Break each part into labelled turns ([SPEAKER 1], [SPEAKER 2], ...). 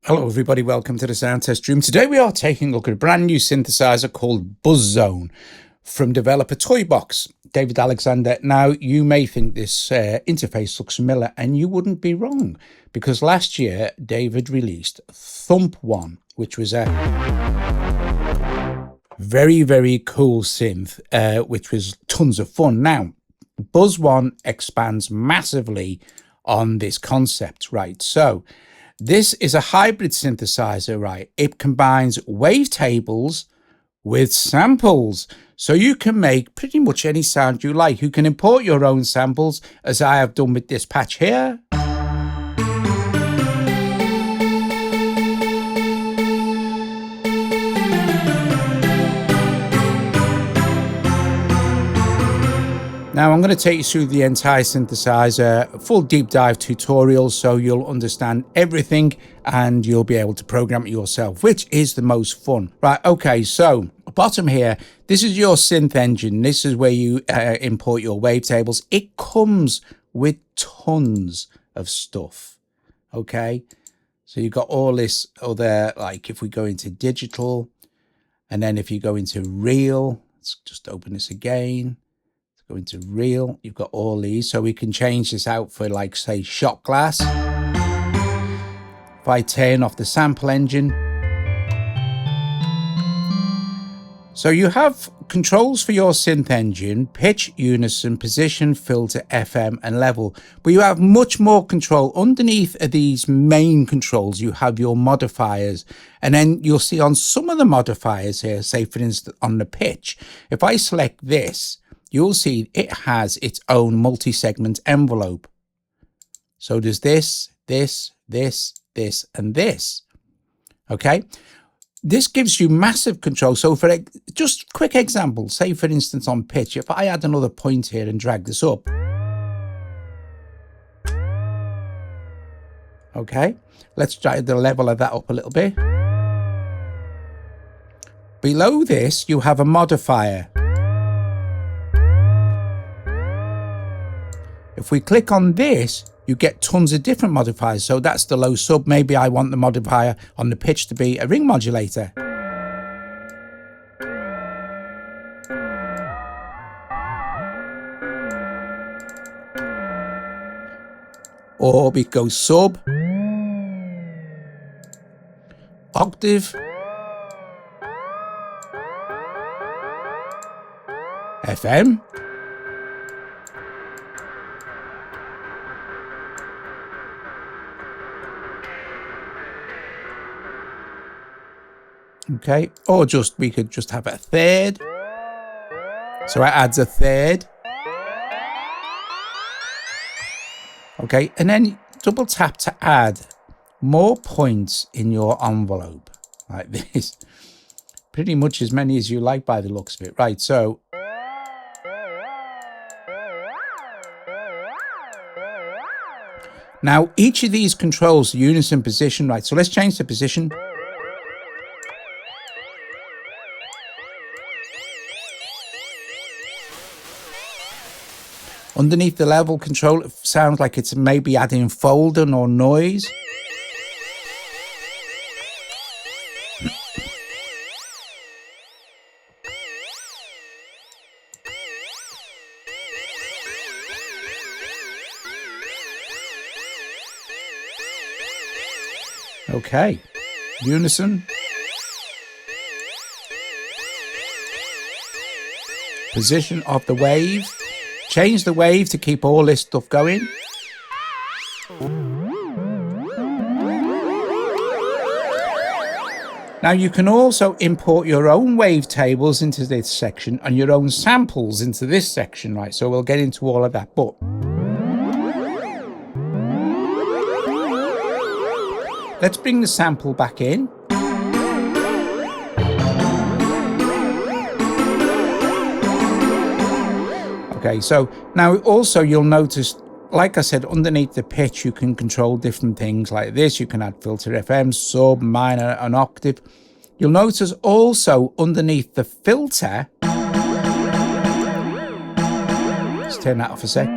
[SPEAKER 1] Hello everybody, welcome to the Sound Test Room. Today we are taking a look at a brand new synthesizer called Buzzone from developer Toybox, David Alexander. Now you may think this interface looks familiar, and you wouldn't be wrong, because last year David released Thump One, which was a very cool synth, which was tons of fun. Now Buzz One expands massively on this concept, right? So this is a hybrid synthesizer, right? It combines wavetables with samples. So you can make pretty much any sound you like. You can import your own samples, as I have done with this patch here. Now I'm going to take you through the entire synthesizer, a full deep dive tutorial, so you'll understand everything and you'll be able to program it yourself, which is the most fun. Right, okay, so bottom here, this is your synth engine. This is where you import your wavetables. It comes with tons of stuff, okay? So you've got all this other, like if we go into digital, and then if you go into real, let's just open this again. Go into real, you've got all these, so we can change this out for, like, say, shot glass. If I turn off the sample engine, so you have controls for your synth engine: pitch, unison, position, filter, FM and level. But you have much more control underneath of these main controls. You have your modifiers, and then you'll see on some of the modifiers here, say for instance on the pitch, if I select this, you'll see it has its own multi-segment envelope. So there's this, and this. Okay? This gives you massive control. So for just quick example, say for instance on pitch, if I add another point here and drag this up. Okay? Let's try the level of that up a little bit. Below this, you have a modifier. If we click on this, you get tons of different modifiers. So that's the low sub. Maybe I want the modifier on the pitch to be a ring modulator. Or we go sub, octave, FM, okay, or just we could just have a third. So it adds a third. Okay, and then double tap to add more points in your envelope, like this. Pretty much as many as you like by the looks of it. Right, so now each of these controls unison, position, right? So let's change the position. Underneath the level control, it sounds like it's maybe adding folding or noise. Okay, unison. Position of the wave. Change the wave to keep all this stuff going. Now you can also import your own wavetables into this section and your own samples into this section, right? So we'll get into all of that, but let's bring the sample back in. Okay, so now also you'll notice, like I said, underneath the pitch, you can control different things like this. You can add filter, FM, sub, minor, and octave. You'll notice also underneath the filter, let's turn that off a sec.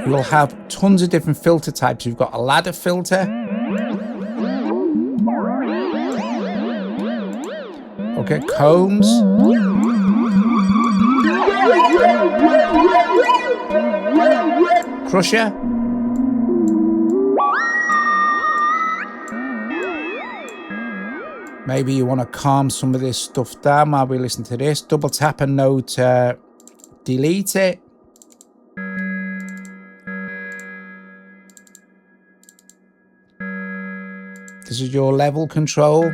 [SPEAKER 1] You'll have tons of different filter types. You've got a ladder filter. look at combs. Crusher. Maybe you want to calm some of this stuff down while we listen to this. Double tap a note to delete it. This is your level control.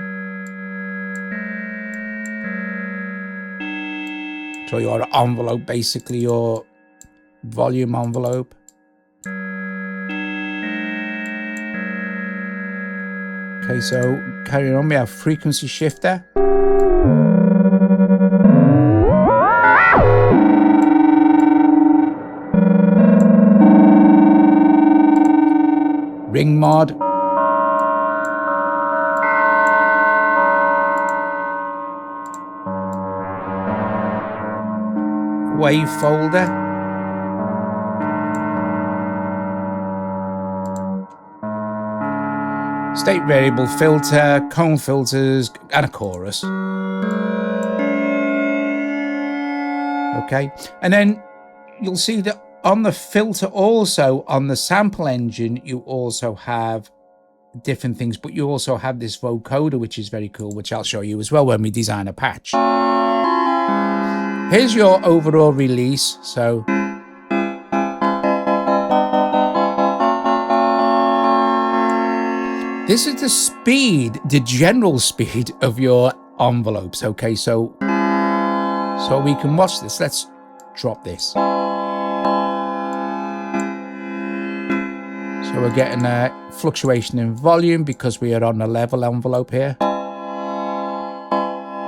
[SPEAKER 1] So your envelope, basically your volume envelope. Okay, so carrying on, we have frequency shifter. Ring mod. Wave folder. State variable filter, cone filters, and a chorus. Okay, and then you'll see that on the filter, also on the sample engine, you also have different things, but you also have this vocoder, which is very cool, which I'll show you as well when we design a patch. Here's your overall release. So this is the speed, the general speed of your envelopes. Okay, so we can watch this. Let's drop this. So we're getting a fluctuation in volume because we are on a level envelope here.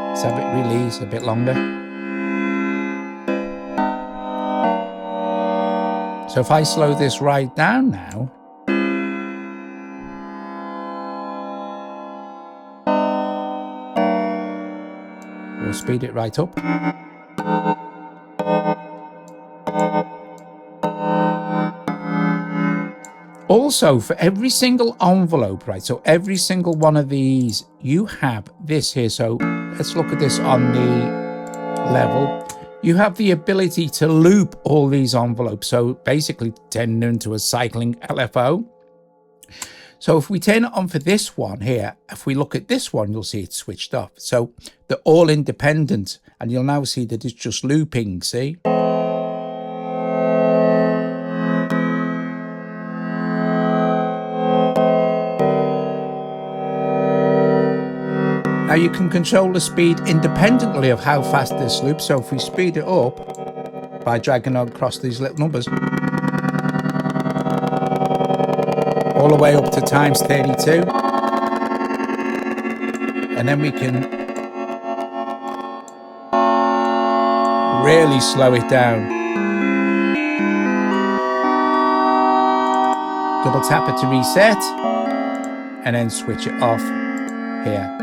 [SPEAKER 1] Let's have it release a bit longer. So if I slow this right down now, we'll speed it right up. Also, for every single envelope, right, so every single one of these, you have this here. So let's look at this on the level. You have the ability to loop all these envelopes. So basically turn them into a cycling LFO. So if we turn it on for this one here, if we look at this one, you'll see it's switched off. So they're all independent, and you'll now see that it's just looping, see? Now you can control the speed independently of how fast this loops. So if we speed it up by dragging across these little numbers, all the way up to times 32. And then we can really slow it down. Double tap it to reset, and then switch it off here.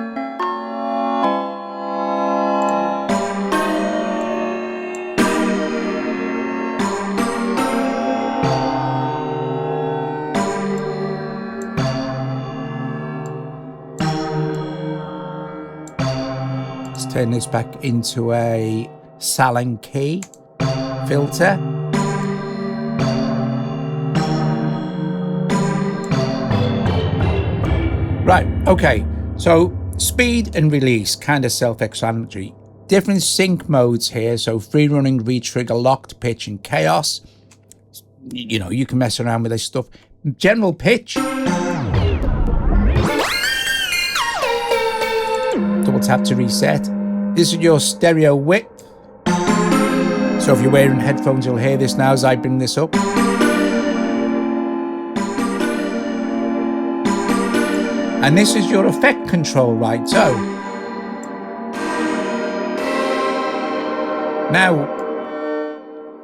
[SPEAKER 1] Turn this back into a Salon key filter. Right, okay, so speed and release, kind of self-explanatory. Different sync modes here, so free running, retrigger, locked, pitch, and chaos. You know, you can mess around with this stuff. General pitch. Double tap to reset. This is your stereo width. So if you're wearing headphones, you'll hear this now as I bring this up. And this is your effect control, right? So now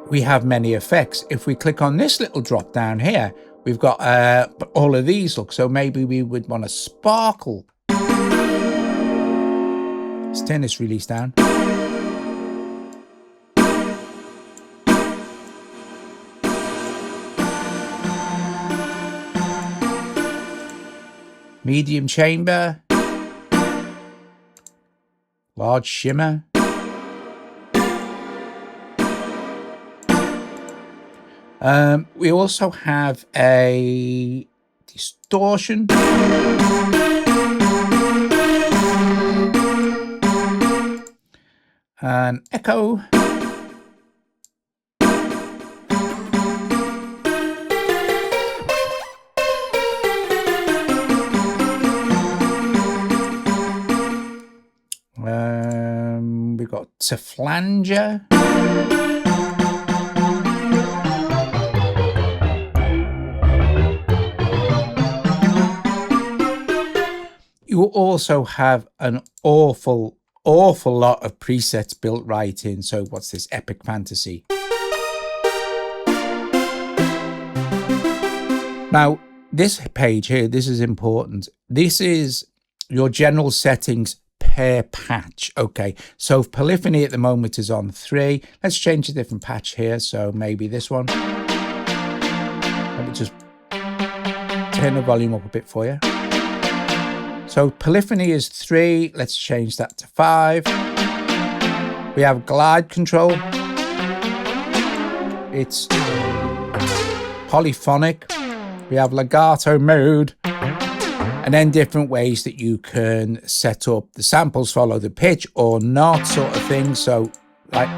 [SPEAKER 1] we have many effects. If we click on this little drop down here, we've got all of these, look. So maybe we would want a sparkle. Let's turn this release down. Medium chamber. large shimmer. We also have a distortion. An echo. We've got a flanger. You also have an awful lot of presets built right in. So what's this? Epic Fantasy. Now, this page here, this is important. This is your general settings per patch. Okay, so polyphony at the moment is on 3. Let's change a different patch here. So maybe this one. Let me just turn the volume up a bit for you. So polyphony is 3. Let's change that to 5. We have glide control. It's polyphonic. We have legato mode. And then different ways that you can set up the samples follow the pitch or not, sort of thing. So like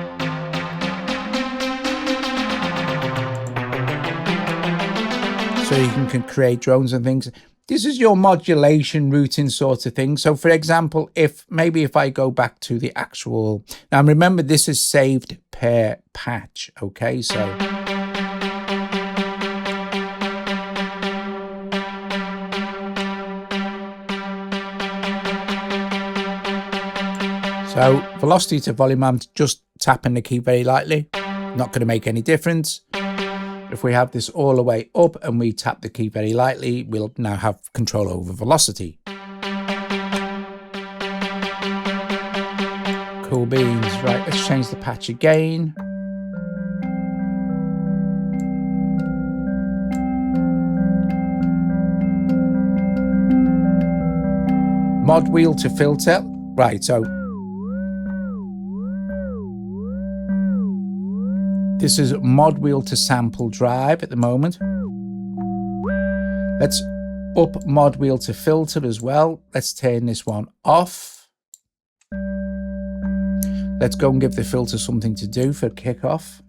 [SPEAKER 1] so you can create drones and things. This is your modulation routing sort of thing. So for example, if I go back to the actual, now remember this is saved per patch. Okay, so velocity to volume, I'm just tapping the key very lightly. Not going to make any difference. If we have this all the way up and we tap the key very lightly, we'll now have control over velocity. Cool beans. Right, let's change the patch again. Mod wheel to filter. Right, so this is mod wheel to sample drive at the moment. Let's up mod wheel to filter as well. Let's turn this one off. Let's go and give the filter something to do for kickoff.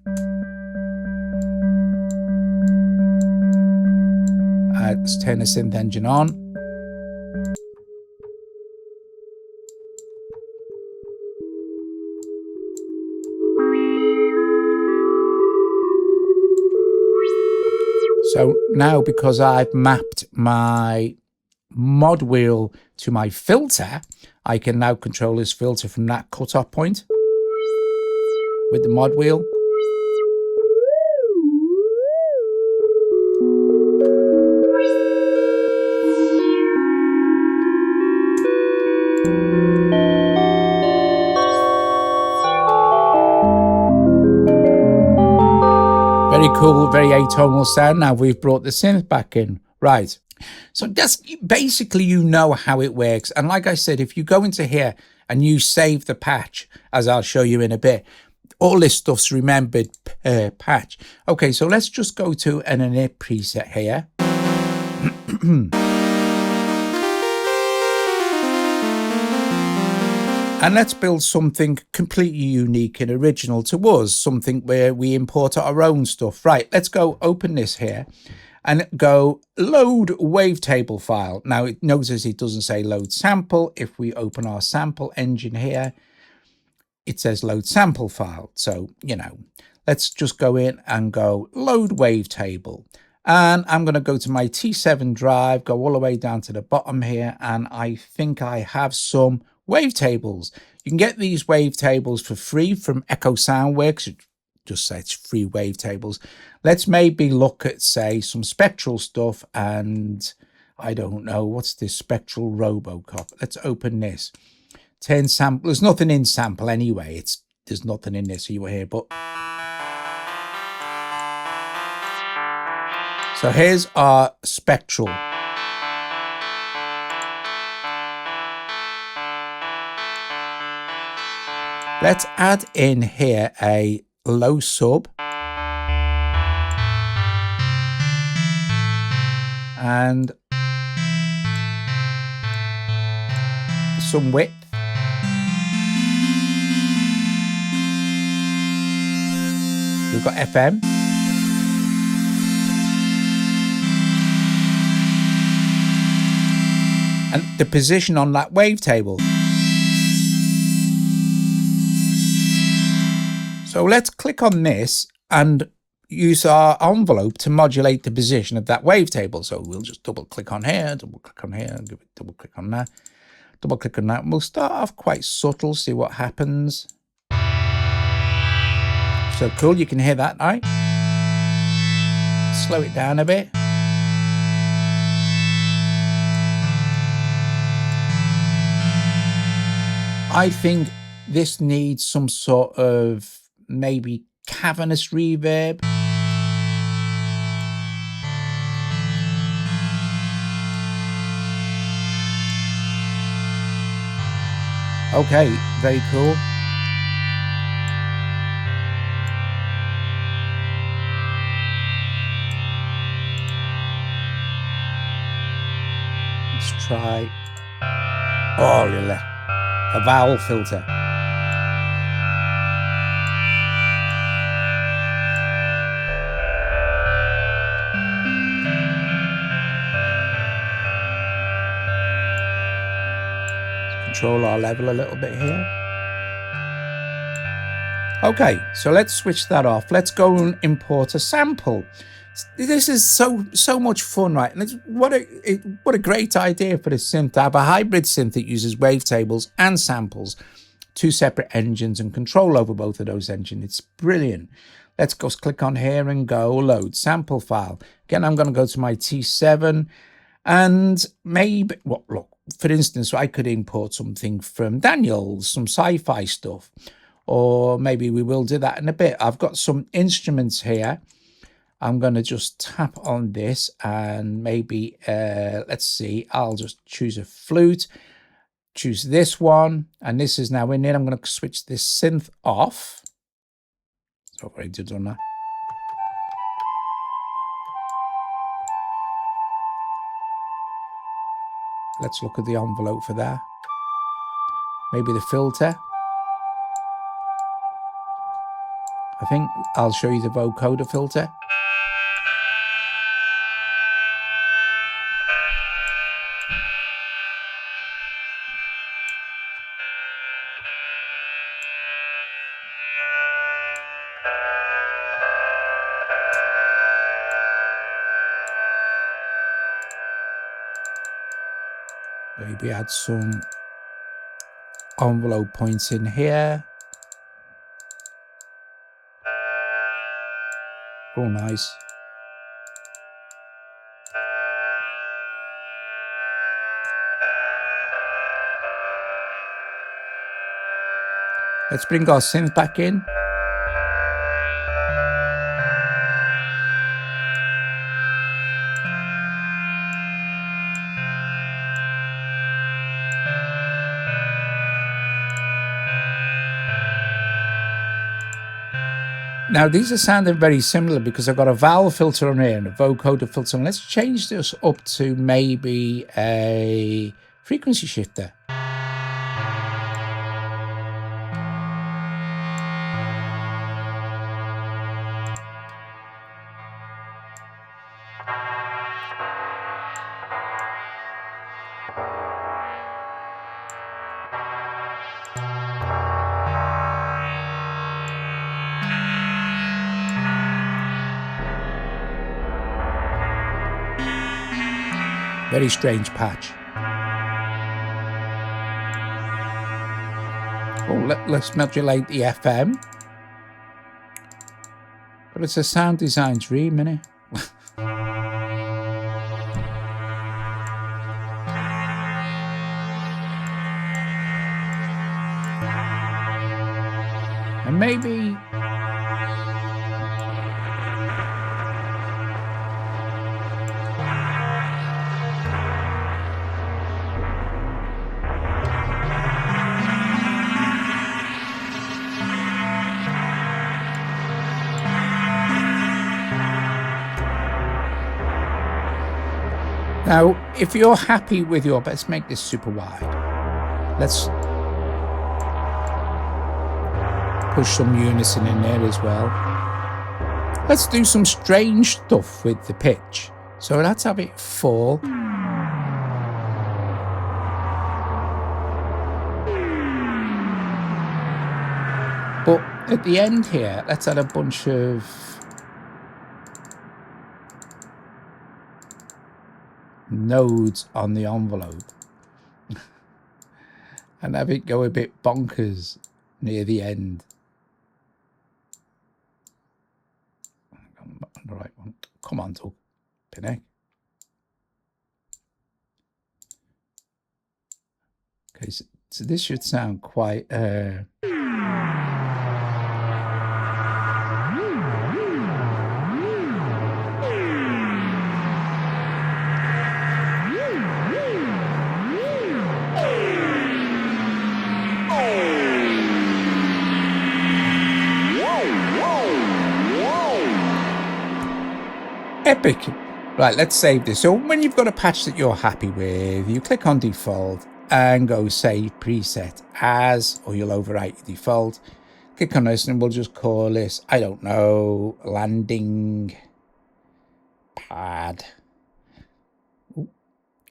[SPEAKER 1] Let's turn the synth engine on. So now, because I've mapped my mod wheel to my filter, I can now control this filter from that cutoff point with the mod wheel. Very cool, very atonal sound. Now we've brought the synth back in. Right. So that's basically, you know how it works. And like I said, if you go into here and you save the patch, as I'll show you in a bit, all this stuff's remembered per patch. Okay, so let's just go to an init preset here. And let's build something completely unique and original to us, something where we import our own stuff. Right, let's go open this here and go load wavetable file. Now, notice it doesn't say load sample. If we open our sample engine here, it says load sample file. So, you know, let's just go in and go load wavetable. And I'm going to go to my T7 drive, go all the way down to the bottom here. And I think I have some wavetables. You can get these wavetables for free from Echo Soundworks. It just says free wavetables. Let's maybe look at, say, some spectral stuff. And I don't know, what's this spectral Robocop? Let's open this. 10 sample. There's nothing in sample anyway. There's nothing in this, you were here, but so here's our spectral. Let's add in here a low sub and some width. We've got FM. And the position on that wavetable. So let's click on this and use our envelope to modulate the position of that wavetable. So we'll just double click on here, double click on here, give it double click on that, double click on that. And we'll start off quite subtle, see what happens. So cool, you can hear that, right? Slow it down a bit. I think this needs some sort of maybe cavernous reverb. Okay, very cool. Let's try, oh, a vowel filter. Control our level a little bit here. Okay, so let's switch that off. Let's go and import a sample. This is so much fun, right? And it's, what a great idea for this synth to have a hybrid synth that uses wavetables and samples, two separate engines, and control over both of those engines. It's brilliant. Let's go click on here and go load sample file. Again, I'm going to go to my T7 and maybe, well, look, for instance, I could import something from Daniel's, some sci-fi stuff, or maybe we will do that in a bit. I've got some instruments here. I'm going to just tap on this and maybe, let's see, I'll just choose a flute, choose this one, and this is now in it. I'm going to switch this synth off. So I've already done that. Let's look at the envelope for that. Maybe the filter. I think I'll show you the vocoder filter. Maybe add some envelope points in here. Oh, nice. Let's bring our synth back in. Now, these are sounding very similar because I've got a vowel filter on here and a vocoder filter. And let's change this up to maybe a frequency shifter. Very strange patch. Oh, let's modulate the FM. But it's a sound design dream, isn't it? And maybe Now, if you're happy with your, let's make this super wide. Let's push some unison in there as well. Let's do some strange stuff with the pitch. So let's have it fall. But at the end here, let's add a bunch of nodes on the envelope and have it go a bit bonkers near the end. On the right one. Come on, Doug. Pinnock. Okay, so this should sound quite epic. Right, let's save this. So when you've got a patch that you're happy with, you click on default and go save preset as, or you'll overwrite your default. Click on this and we'll just call this, I don't know, landing pad. Ooh,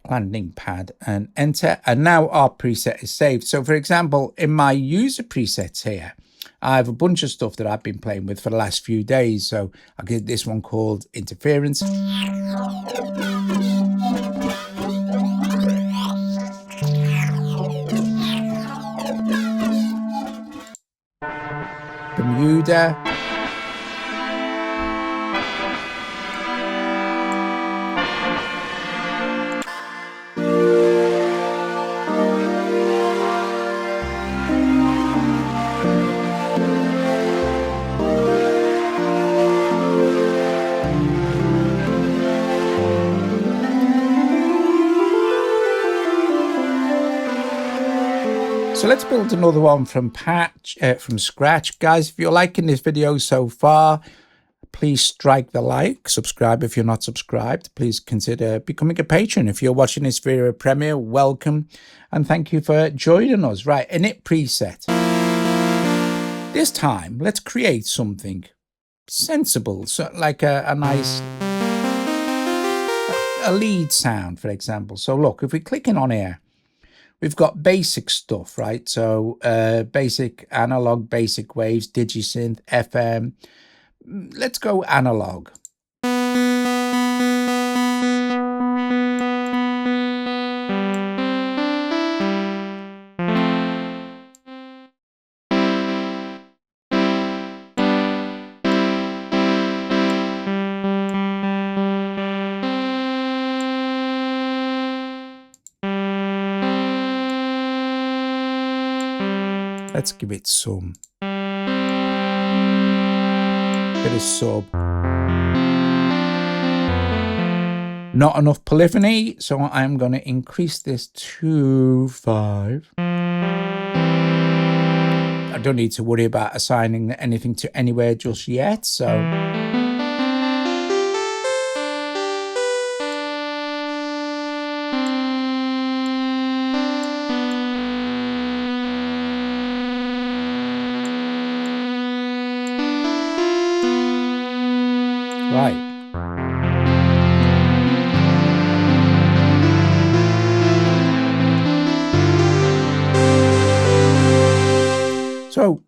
[SPEAKER 1] landing pad, and enter. And now our preset is saved. So for example, in my user presets here, I have a bunch of stuff that I've been playing with for the last few days. So I'll give this one called interference. Bermuda. So let's build another one from scratch. Guys, if you're liking this video so far, please strike the like, subscribe if you're not subscribed. Please consider becoming a patron. If you're watching this via a premiere, welcome. And thank you for joining us. Right, init preset. This time, let's create something sensible. So like a nice lead sound, for example. So look, if we click in on here, we've got basic stuff, right? So basic analog, basic waves, digisynth, FM. Let's go analog. Let's give it some bit of sub. Not enough polyphony, so I'm going to increase this to 5. I don't need to worry about assigning anything to anywhere just yet, so right. So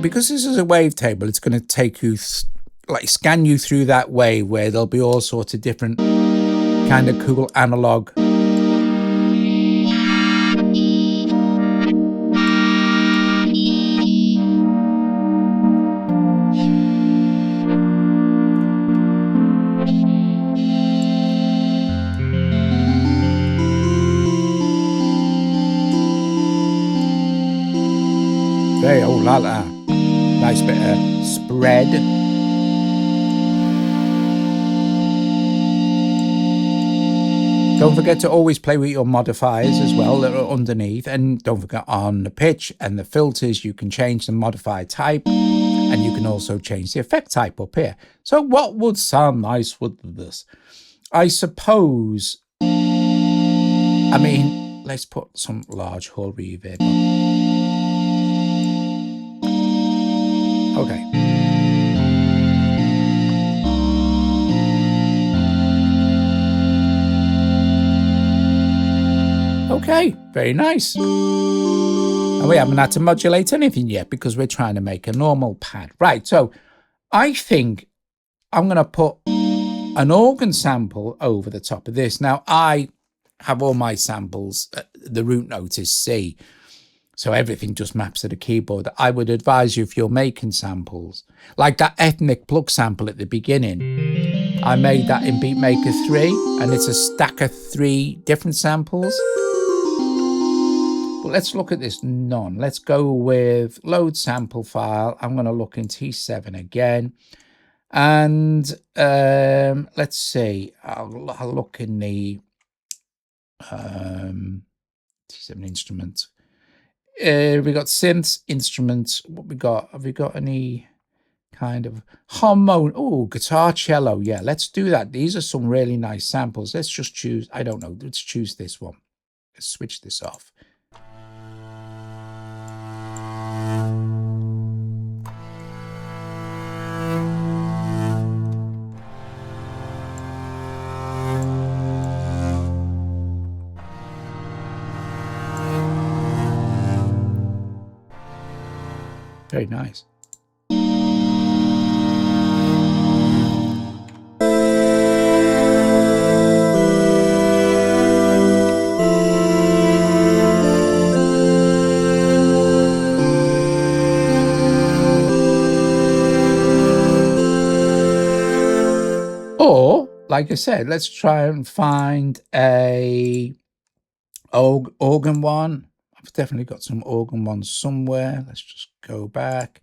[SPEAKER 1] because this is a wavetable, it's going to take you, like scan you through that wave where there'll be all sorts of different kind of cool analog oh la la, nice bit of spread. Don't forget to always play with your modifiers as well that are underneath, and don't forget on the pitch and the filters you can change the modifier type, and And you can also change the effect type up here. So what would sound nice with this? I suppose, I mean, let's put some large hall reverb on. Okay. Okay, very nice. And we haven't had to modulate anything yet because we're trying to make a normal pad. Right, so I think I'm going to put an organ sample over the top of this. Now, I have all my samples, the root note is C, so everything just maps to the keyboard. I would advise you, if you're making samples, like that ethnic plug sample at the beginning, I made that in Beatmaker 3, and it's a stack of 3 different samples. But let's look at this none. Let's go with load sample file. I'm going to look in T7 again. And let's see. I'll look in the T7 instrument. We got synths, instruments. What we got? Have we got any kind of harmonic? Oh, guitar, cello. Yeah, let's do that. These are some really nice samples. Let's just choose. I don't know. Let's choose this one. Let's switch this off. Very nice. Or, like I said, let's try and find a organ one. I've definitely got some organ ones somewhere. Let's just go back.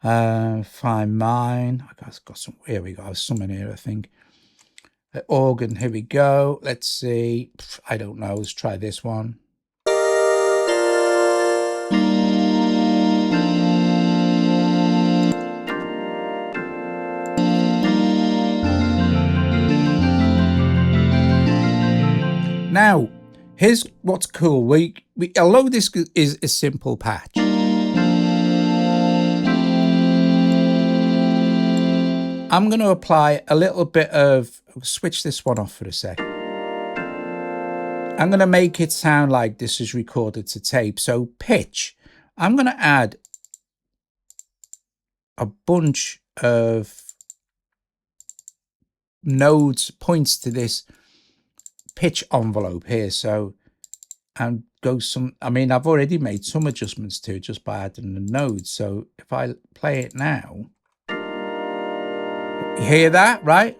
[SPEAKER 1] Find mine. I've got some. Here we go. I have some in here, I think. Organ. Here we go. Let's see. I don't know. Let's try this one. Now, here's what's cool. Although this is a simple patch, I'm going to apply a little bit of, switch this one off for a sec. I'm going to make it sound like this is recorded to tape. So pitch, I'm going to add a bunch of nodes, points to this pitch envelope here. So, and go some, I mean, I've already made some adjustments to it just by adding the nodes. So if I play it now, you hear that, right?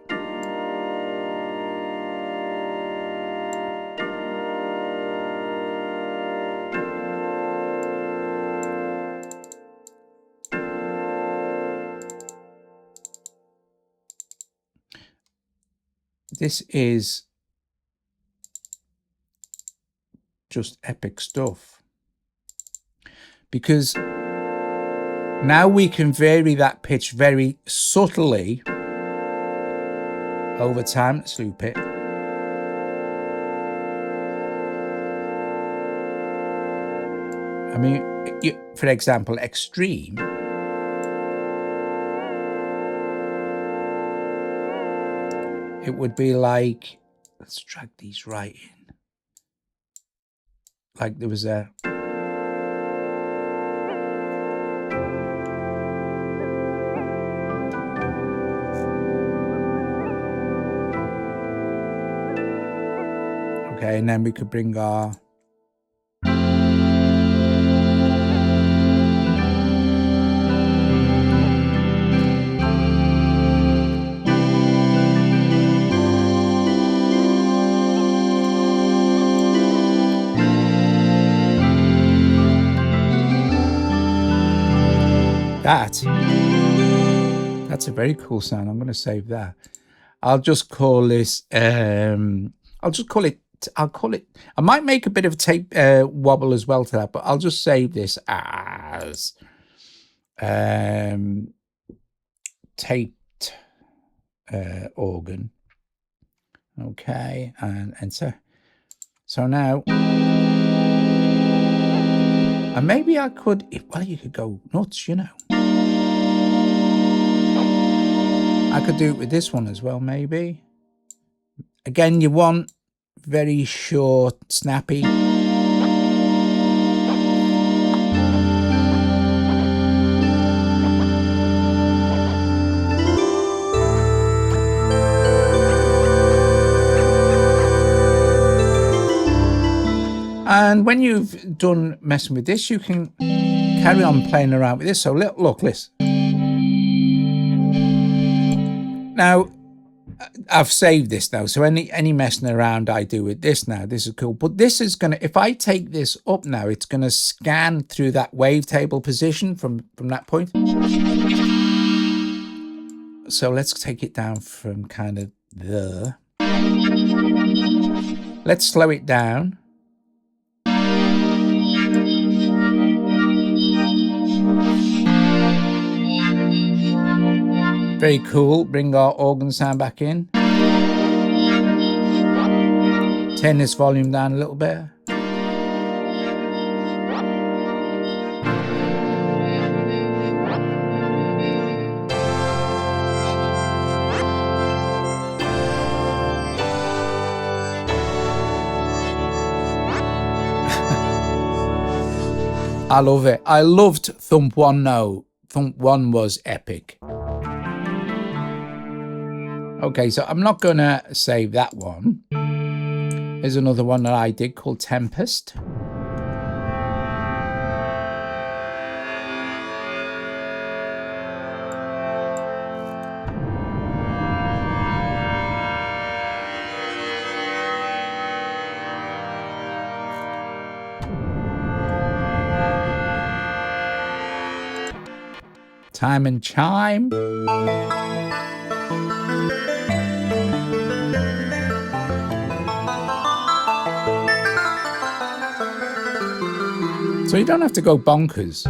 [SPEAKER 1] This is just epic stuff, because now we can vary that pitch very subtly over time. Let's loop it. I mean, for example, extreme. It would be like, let's drag these right in. Like there was a, okay, and then we could bring our, that's a very cool sound. I'm going to save that. I'll just call this, I might make a bit of tape wobble as well to that, but I'll just save this as taped organ. Okay, and enter. So now, and maybe I could, well, you could go nuts, you know. I could do it with this one as well, maybe. Again, you want very short, snappy. And when you've done messing with this, you can carry on playing around with this. So look, listen. Now, I've saved this now. So any messing around I do with this now, this is cool. But this is going to, if I take this up now, it's going to scan through that wavetable position from that point. So let's take it down from kind of there. Let's slow it down. Very cool. Bring our organ sound back in. Turn this volume down a little bit. I love it. I loved Thump 1 now. Thump 1 was epic. Okay, so I'm not going to save that one. There's another one that I did called Tempest. Time and Chime. So you don't have to go bonkers.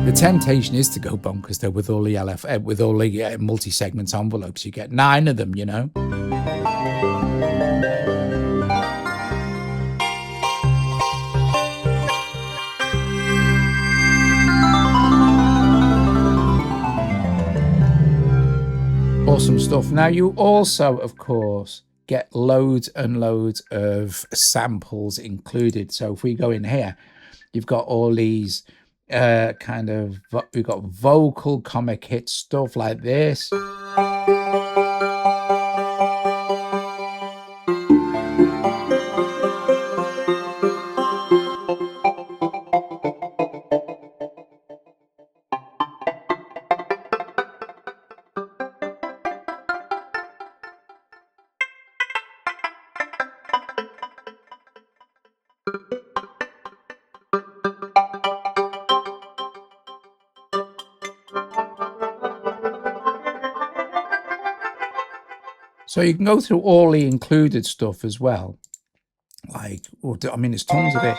[SPEAKER 1] The temptation is to go bonkers though with all the with all the multi-segment envelopes. You get 9 of them, you know. Awesome stuff. Now you also, of course, get loads and loads of samples included. So if we go in here, you've got all these we've got vocal comic hit stuff like this. So you can go through all the included stuff as well. Like, I mean, there's tons of it.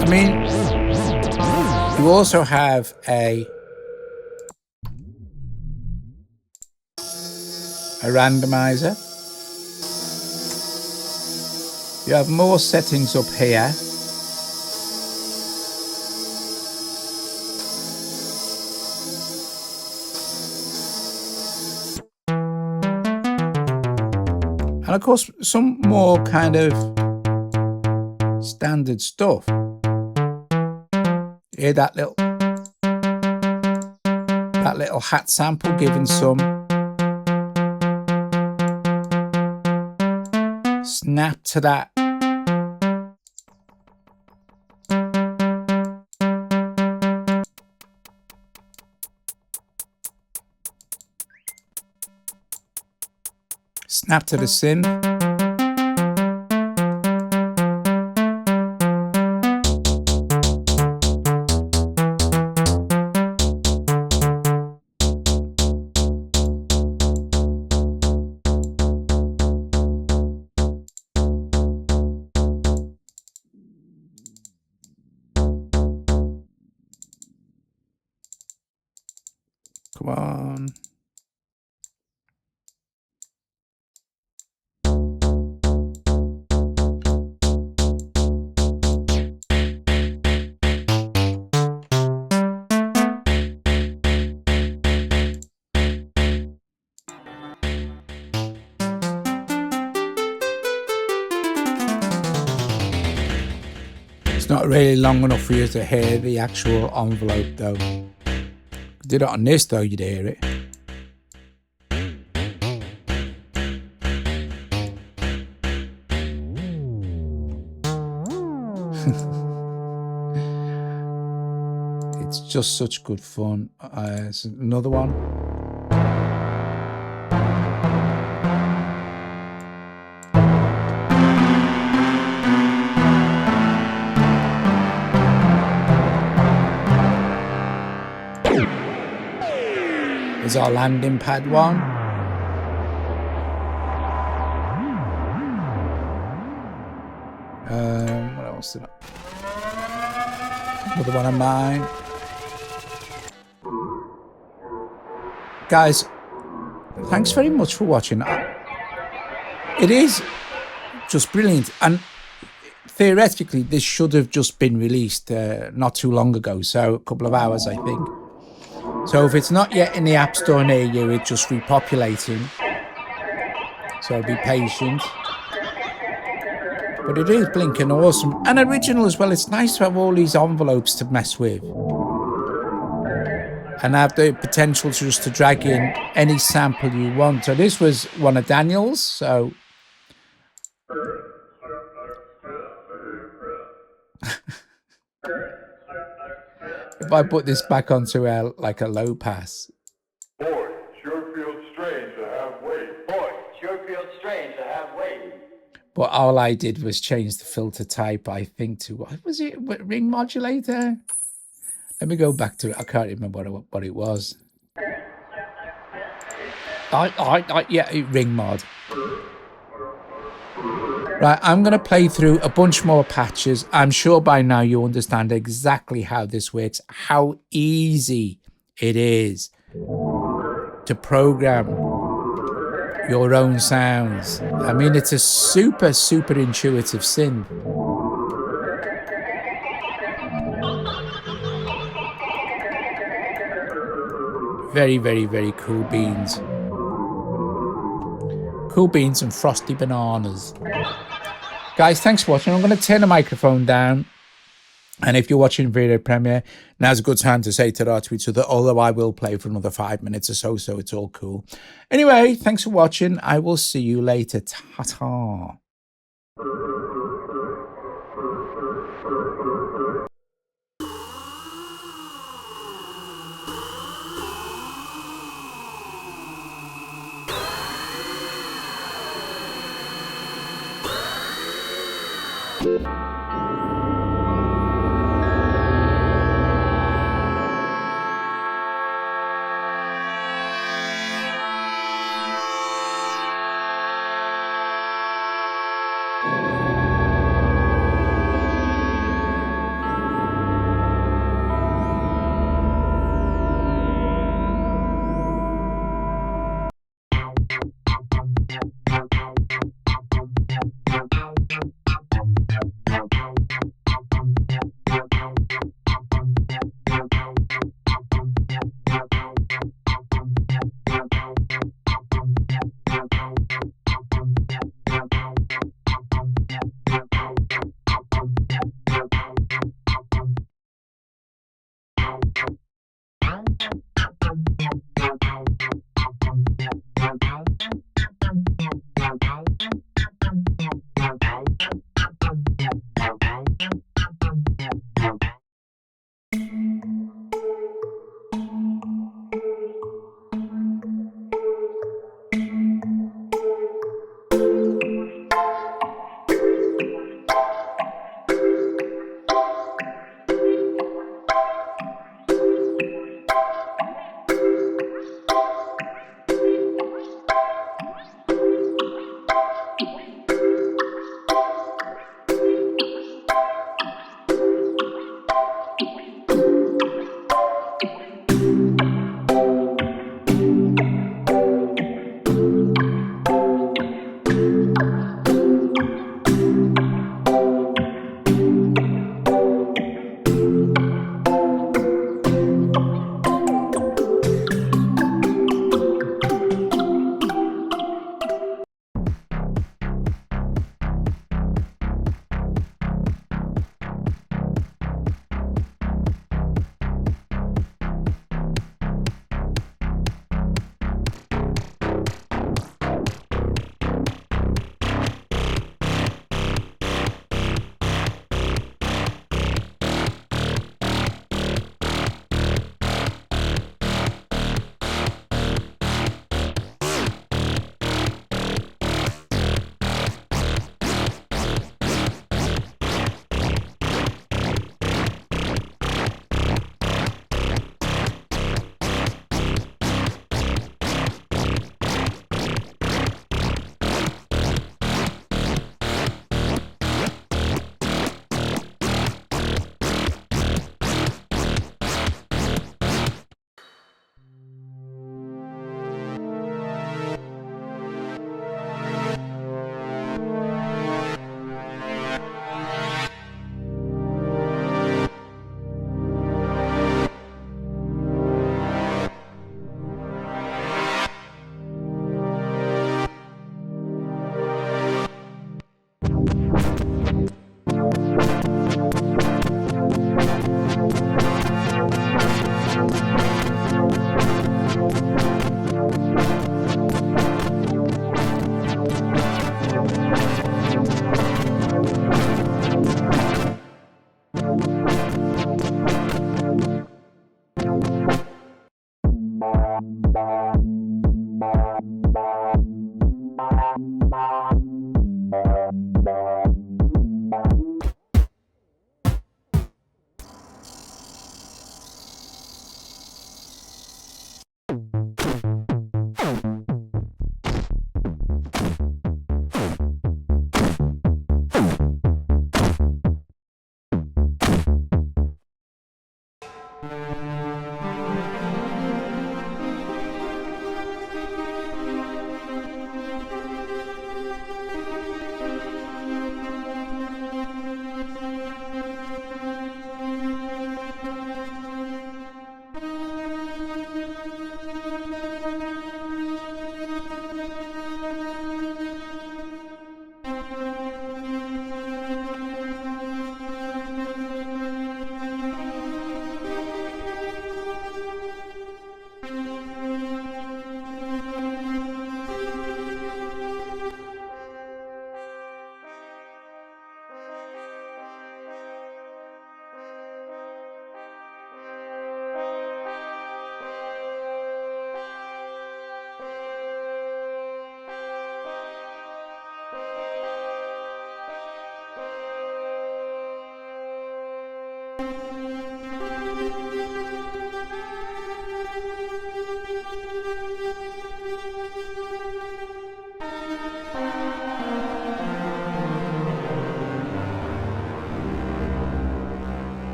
[SPEAKER 1] I mean, you also have a randomizer. You have more settings up here. And of course, some more kind of standard stuff. Hear that little hat sample giving some snap to that. Snap to the synth. Come on. It's not really long enough for you to hear the actual envelope though. If you did it on this though, you'd hear it. It's just such good fun. It's another one. There's our landing pad one. What else did I? Another one of mine. Guys, thanks very much for watching. It is just brilliant. And theoretically, this should have just been released not too long ago. So a couple of hours, I think. So if it's not yet in the App Store near you, it's just repopulating. So be patient. But it is blinking awesome. And original as well. It's nice to have all these envelopes to mess with. And have the potential just to drag in any sample you want. So this was one of Daniel's. So if I put this back onto like a low pass.
[SPEAKER 2] Boy, sure feels strange to have weight. Boy, sure feels strange to have weight.
[SPEAKER 1] But all I did was change the filter type, I think, to, what was it? Ring modulator? Let me go back to it. I can't remember what it was. Yeah, ring mod. Right, I'm going to play through a bunch more patches. I'm sure by now you understand exactly how this works, how easy it is to program your own sounds. I mean, it's a super, super intuitive synth. Very, very, very cool beans. Cool beans and frosty bananas. Guys, thanks for watching. I'm going to turn the microphone down. And if you're watching video premiere, now's a good time to say ta-ra to each other, although I will play for another 5 minutes or so, so it's all cool. Anyway, thanks for watching. I will see you later. Ta-ta.